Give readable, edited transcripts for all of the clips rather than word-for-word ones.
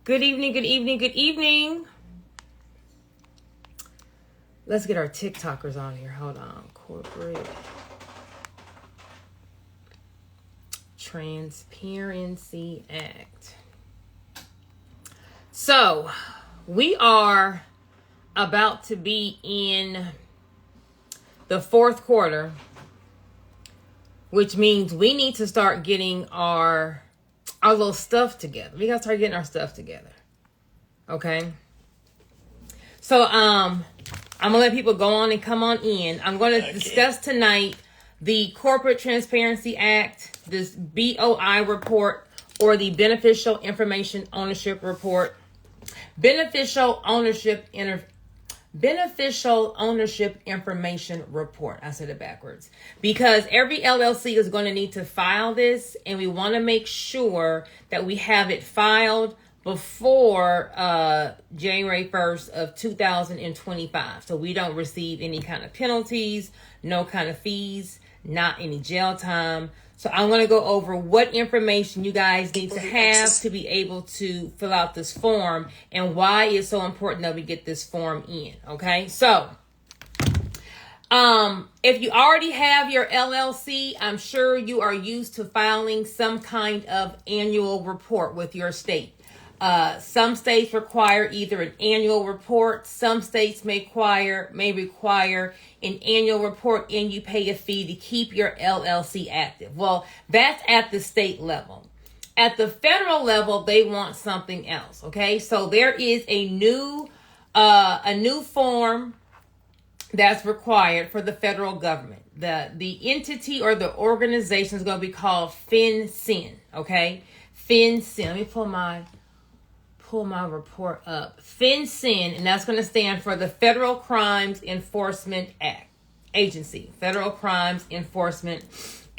Good evening, good evening, good evening. Let's get our TikTokers on here. Hold on. Corporate Transparency Act. So, we are about to be in the fourth quarter, which means we need to start getting our little stuff together. We got to start getting our stuff together. Okay? So, I'm going to let people go on and come on in. I'm going to discuss tonight the Corporate Transparency Act, this BOI report, or the Beneficial Information Ownership Report. Beneficial Ownership Information Report. I said it backwards. Because every LLC is going to need to file this, and we want to make sure that we have it filed before January 1st of 2025. So we don't receive any kind of penalties, no kind of fees, not any jail time. So I'm going to go over what information you guys need to have to be able to fill out this form and why it's so important that we get this form in. Okay, so if you already have your LLC, I'm sure you are used to filing some kind of annual report with your state. Some states require either an annual report. Some states may require an annual report, and you pay a fee to keep your LLC active. Well, that's at the state level. At the federal level, they want something else. Okay, so there is a new form that's required for the federal government. The entity or the organization is going to be called FinCEN. Okay, FinCEN. Let me pull my report up. FinCEN, and that's going to stand for the Federal Crimes Enforcement Agency. Federal Crimes Enforcement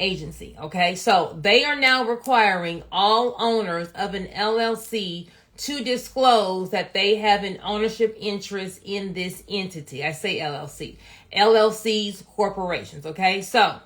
Agency. Okay, so they are now requiring all owners of an LLC to disclose that they have an ownership interest in this entity. I say LLC. LLCs, corporations. Okay, so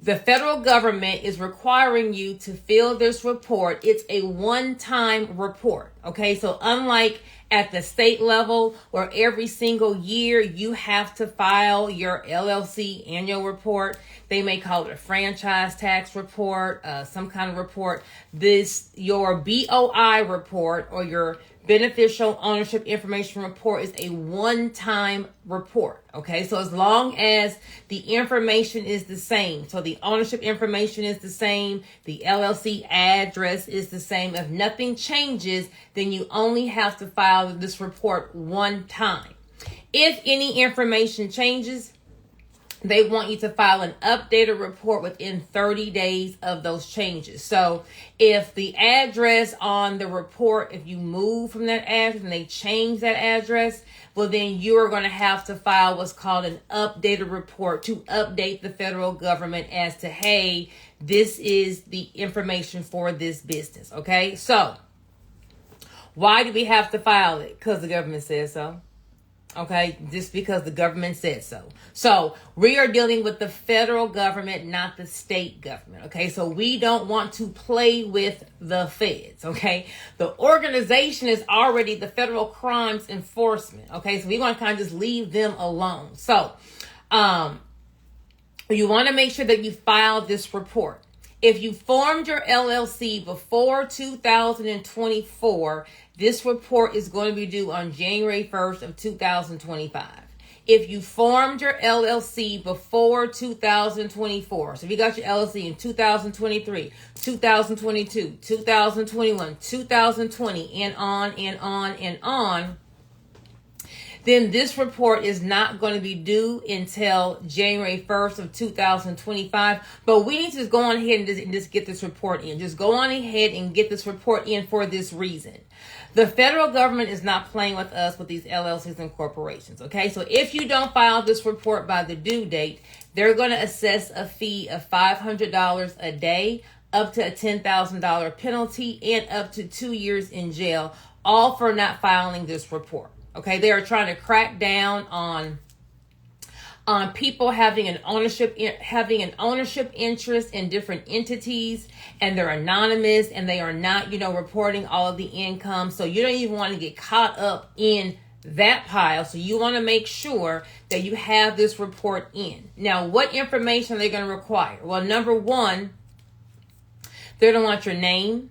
the federal government is requiring you to fill this report. It's a one-time report. Okay, so unlike at the state level where every single year you have to file your LLC annual report, they may call it a franchise tax report, some kind of report. Your BOI report or your Beneficial Ownership Information Report is a one-time report. Okay, so as long as the information is the same, so the ownership information is the same, the LLC address is the same, if nothing changes, then you only have to file this report one time. If any information changes, they want you to file an updated report within 30 days of those changes. So if the address on the report, if you move from that address and they change that address, well, then you're going to have to file what's called an updated report to update the federal government as to, hey, this is the information for this business. Okay, so why do we have to file it? Because the government says so. Okay, just because the government said so. So we are dealing with the federal government, not the state government. Okay, so we don't want to play with the feds. Okay, the organization is already the Federal Crimes Enforcement. Okay, so we want to kind of just leave them alone. So you want to make sure that you file this report. If you formed your LLC before 2024, this report is going to be due on January 1st of 2025. If you formed your LLC before 2024, so if you got your LLC in 2023, 2022, 2021, 2020, and on and on and on, then this report is not going to be due until January 1st of 2025. But we need to just go on ahead and just get this report in. Just go on ahead and get this report in for this reason. The federal government is not playing with us with these LLCs and corporations. Okay, so if you don't file this report by the due date, they're going to assess a fee of $500 a day, up to a $10,000 penalty, and up to 2 years in jail, all for not filing this report. Okay, they are trying to crack down on on people having an ownership interest in different entities, and they're anonymous and they are not, reporting all of the income. So you don't even want to get caught up in that pile. So you want to make sure that you have this report in. Now, what information are they going to require? Well, number one, they're going to want your name.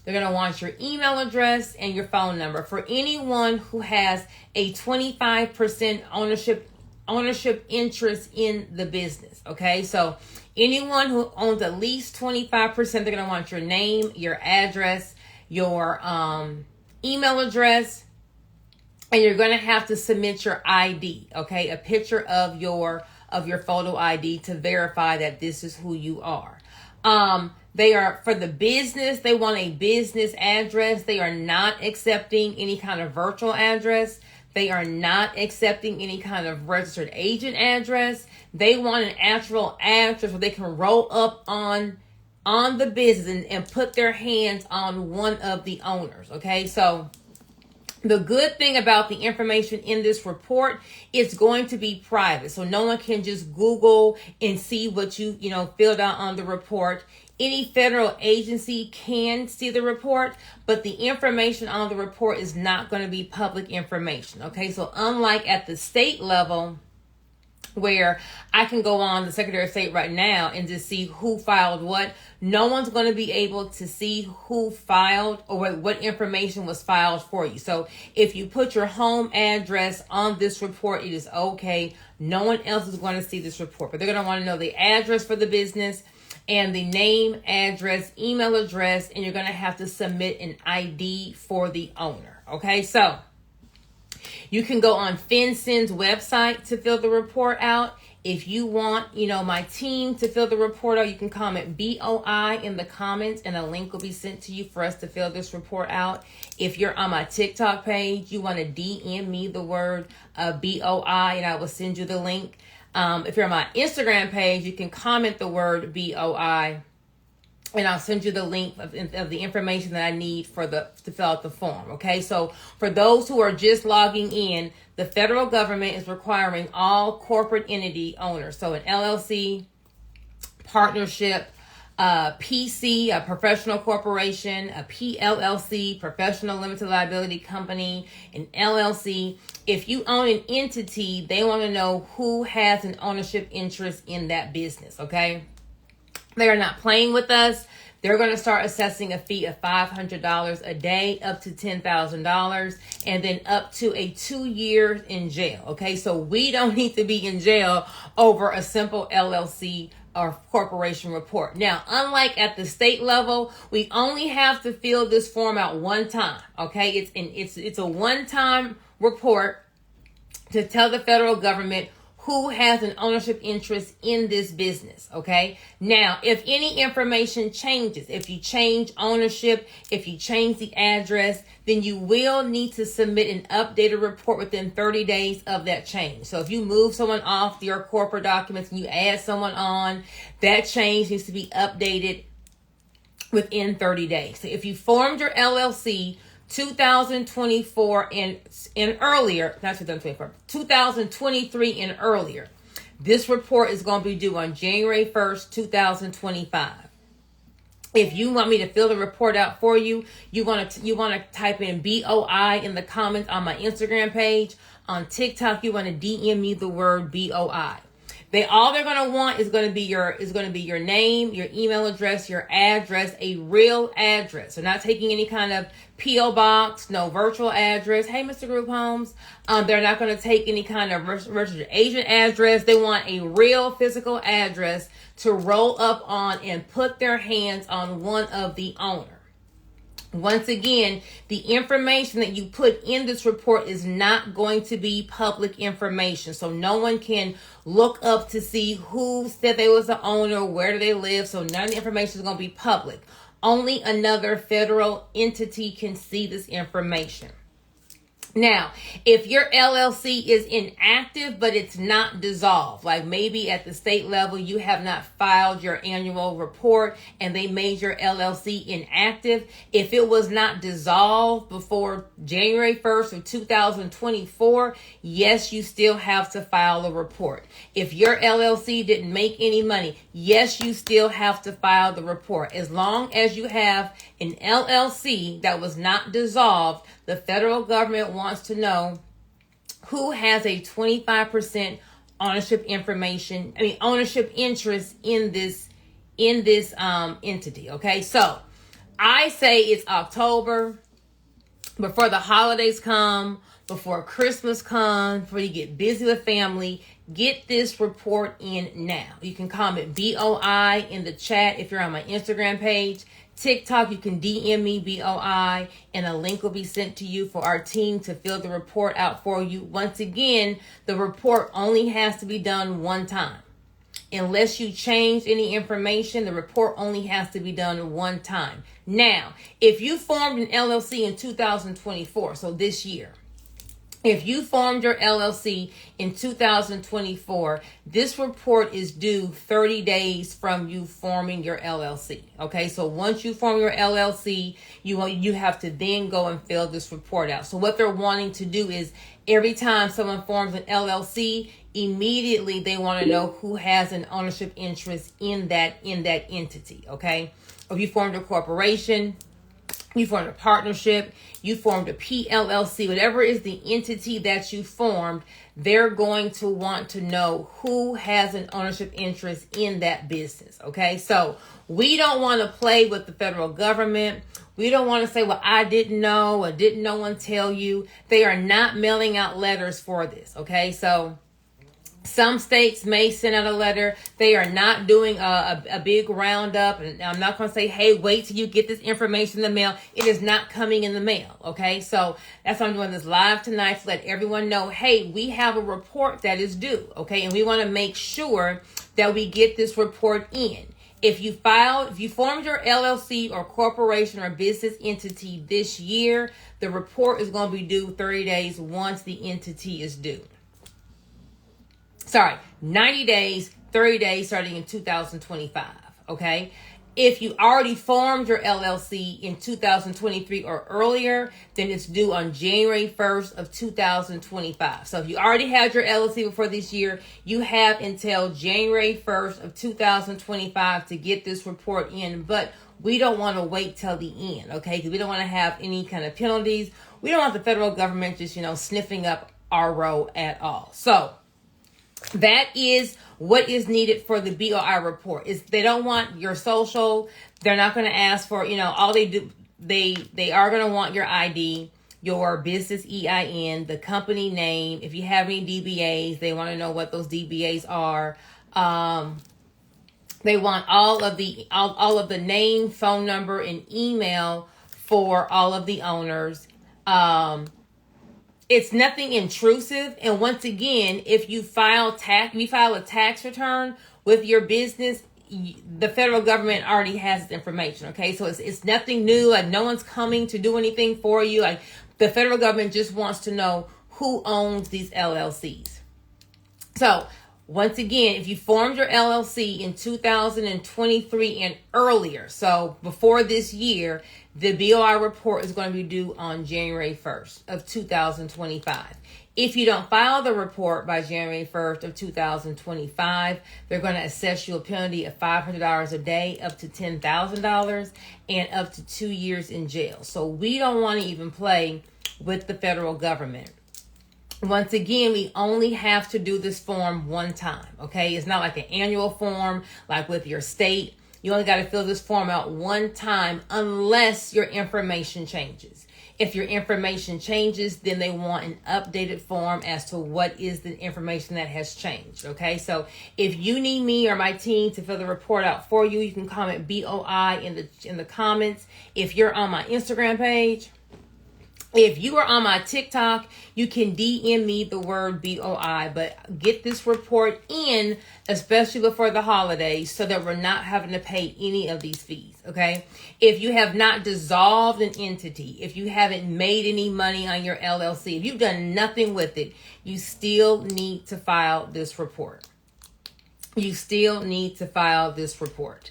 They're going to want your email address and your phone number. For anyone who has a 25% ownership interest in the business. Okay, so anyone who owns at least 25%, they're going to want your name, your address, your email address, and you're going to have to submit your ID. Okay, a picture of your photo ID to verify that this is who you are. They are, for the business, they want a business address. They are not accepting any kind of virtual address. They are not accepting any kind of registered agent address. They want an actual address where they can roll up on the business and put their hands on one of the owners. Okay, so the good thing about the information in this report, it's going to be private. So no one can just Google and see what you filled out on the report. Any federal agency can see the report, but the information on the report is not going to be public information. Okay, so unlike at the state level, where I can go on the Secretary of State right now and just see who filed what, no one's going to be able to see who filed or what information was filed for you. So if you put your home address on this report, it is okay. No one else is going to see this report, but they're going to want to know the address for the business and the name, address, email address, and you're going to have to submit an ID for the owner. Okay, so you can go on FinCEN's website to fill the report out. If you want, my team to fill the report out, you can comment BOI in the comments and a link will be sent to you for us to fill this report out. If you're on my TikTok page, you want to DM me the word BOI and I will send you the link. If you're on my Instagram page, you can comment the word BOI and I'll send you the link of the information that I need to fill out the form. Okay, so for those who are just logging in, the federal government is requiring all corporate entity owners, so an LLC, partnership, PC, a professional corporation, a PLLC, professional limited liability company, an LLC. If you own an entity, they want to know who has an ownership interest in that business. Okay. They are not playing with us. They're going to start assessing a fee of $500 a day, up to $10,000, and then up to 2 years in jail. Okay, so we don't need to be in jail over a simple LLC or corporation report. Now, unlike at the state level, we only have to fill this form out one time. Okay, it's a one-time report to tell the federal government who has an ownership interest in this business. Okay. Now, if any information changes, if you change ownership, if you change the address, then you will need to submit an updated report within 30 days of that change. So if you move someone off your corporate documents and you add someone on, that change needs to be updated within 30 days. So if you formed your LLC 2024 and earlier, not 2024, 2023 and earlier, this report is going to be due on January 1st, 2025. If you want me to fill the report out for you, you want to type in BOI in the comments on my Instagram page. On TikTok, you want to DM me the word BOI. All they're going to want is going to be your name, your email address, your address, a real address. So not taking any kind of P.O. box, no virtual address. Hey, Mr. Group Homes. They're not going to take any kind of registered agent address. They want a real physical address to roll up on and put their hands on one of the owners. Once again, the information that you put in this report is not going to be public information. So no one can look up to see who said they was the owner, where do they live. So none of the information is going to be public. Only another federal entity can see this information. Now, if your LLC is inactive, but it's not dissolved, like maybe at the state level, you have not filed your annual report and they made your LLC inactive. If it was not dissolved before January 1st of 2024, yes, you still have to file a report. If your LLC didn't make any money, yes, you still have to file the report. As long as you have an LLC that was not dissolved, the federal government wants to know who has a 25% ownership interest in this entity. Okay, so I say it's October, before the holidays come, before Christmas comes, before you get busy with family. Get this report in now. You can comment BOI in the chat if you're on my Instagram page. TikTok, you can DM me BOI, and a link will be sent to you for our team to fill the report out for you. Once again, the report only has to be done one time. Unless you change any information, the report only has to be done one time. Now, if you formed an LLC in 2024, so this year, if you formed your LLC in 2024, this report is due 30 days from you forming your LLC. Okay, so once you form your LLC, you have to then go and fill this report out. So what they're wanting to do is every time someone forms an LLC, immediately they want to know who has an ownership interest in that entity. Okay, if you formed a corporation, you formed a partnership, you formed a PLLC, whatever is the entity that you formed, they're going to want to know who has an ownership interest in that business. Okay, so we don't want to play with the federal government. We don't want to say, well, I didn't know, or didn't no one tell you. They are not mailing out letters for this. Okay, so some states may send out a letter. They are not doing a big roundup. And I'm not going to say, hey, wait till you get this information in the mail. It is not coming in the mail. Okay, so that's why I'm doing this live tonight, to let everyone know, hey, we have a report that is due. Okay, and we want to make sure that we get this report in. If you formed your LLC or corporation or business entity this year, the report is going to be due 30 days once the entity is due. 90 days, 30 days starting in 2025, okay? If you already formed your LLC in 2023 or earlier, then it's due on January 1st of 2025. So if you already had your LLC before this year, you have until January 1st of 2025 to get this report in, but we don't want to wait till the end, okay? Because we don't want to have any kind of penalties. We don't want the federal government just, sniffing up our row at all. So that is what is needed for the BOI report. Is they don't want your social. They're not going to ask for, all they do. They are going to want your ID, your business EIN, the company name. If you have any DBAs, they want to know what those DBAs are. They want all of the name, phone number, and email for all of the owners. It's nothing intrusive. And once again, if you file a tax return with your business, the federal government already has this information. Okay, so it's nothing new. Like, no one's coming to do anything for you. Like, the federal government just wants to know who owns these LLCs. So once again, if you formed your LLC in 2023 and earlier, so before this year, the BOI report is going to be due on January 1st of 2025. If you don't file the report by January 1st of 2025, they're going to assess you a penalty of $500 a day, up to $10,000, and up to 2 years in jail. So we don't want to even play with the federal government. Once again, we only have to do this form one time, okay? It's not like an annual form like with your state. You only got to fill this form out one time unless your information changes. If your information changes, then they want an updated form as to what is the information that has changed, okay? So if you need me or my team to fill the report out for you, you can comment BOI in the comments. If you're on my Instagram page, If you are on my TikTok, you can DM me the word BOI, but get this report in, especially before the holidays, so that we're not having to pay any of these fees, okay? If you have not dissolved an entity, if you haven't made any money on your LLC, if you've done nothing with it, you still need to file this report. You still need to file this report.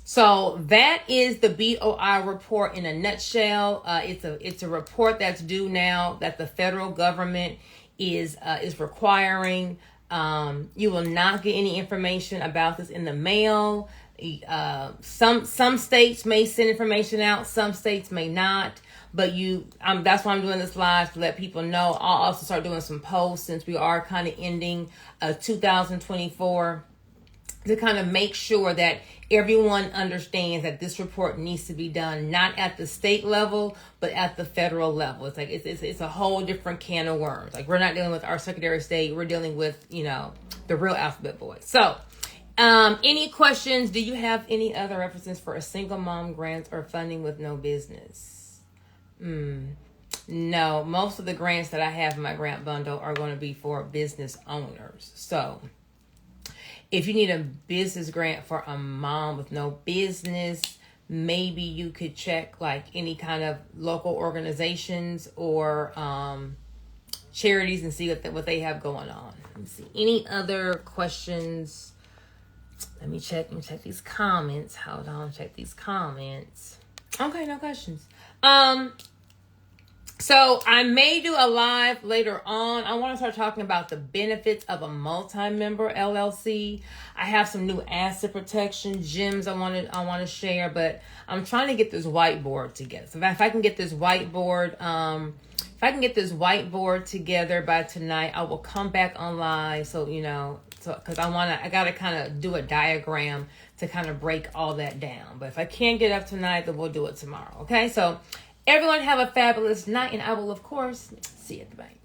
So that is the BOI report in a nutshell. It's a report that's due now that the federal government is requiring. You will not get any information about this in the mail. Some states may send information out, some states may not. But that's why I'm doing this live, to let people know. I'll also start doing some posts since we are kind of ending 2024, to kind of make sure that everyone understands that this report needs to be done, not at the state level, but at the federal level. It's like it's a whole different can of worms. Like, we're not dealing with our Secretary of State, we're dealing with, the real alphabet boys. So any questions? Do you have any other references for a single mom grants or funding with no business? No, most of the grants that I have in my grant bundle are going to be for business owners. So if you need a business grant for a mom with no business, maybe you could check like any kind of local organizations or charities and see what they have going on. Let me see. Any other questions? Let me check these comments. Hold on, check these comments. Okay, no questions. So I may do a live later on. I want to start talking about the benefits of a multi-member LLC. I have some new asset protection gems I want to share, but I'm trying to get this whiteboard together. So if I can get this whiteboard, together by tonight, I will come back online. So because I gotta kind of do a diagram to kind of break all that down. But if I can't get up tonight, then we'll do it tomorrow. Okay, so everyone have a fabulous night, and I will, of course, see you at the bank.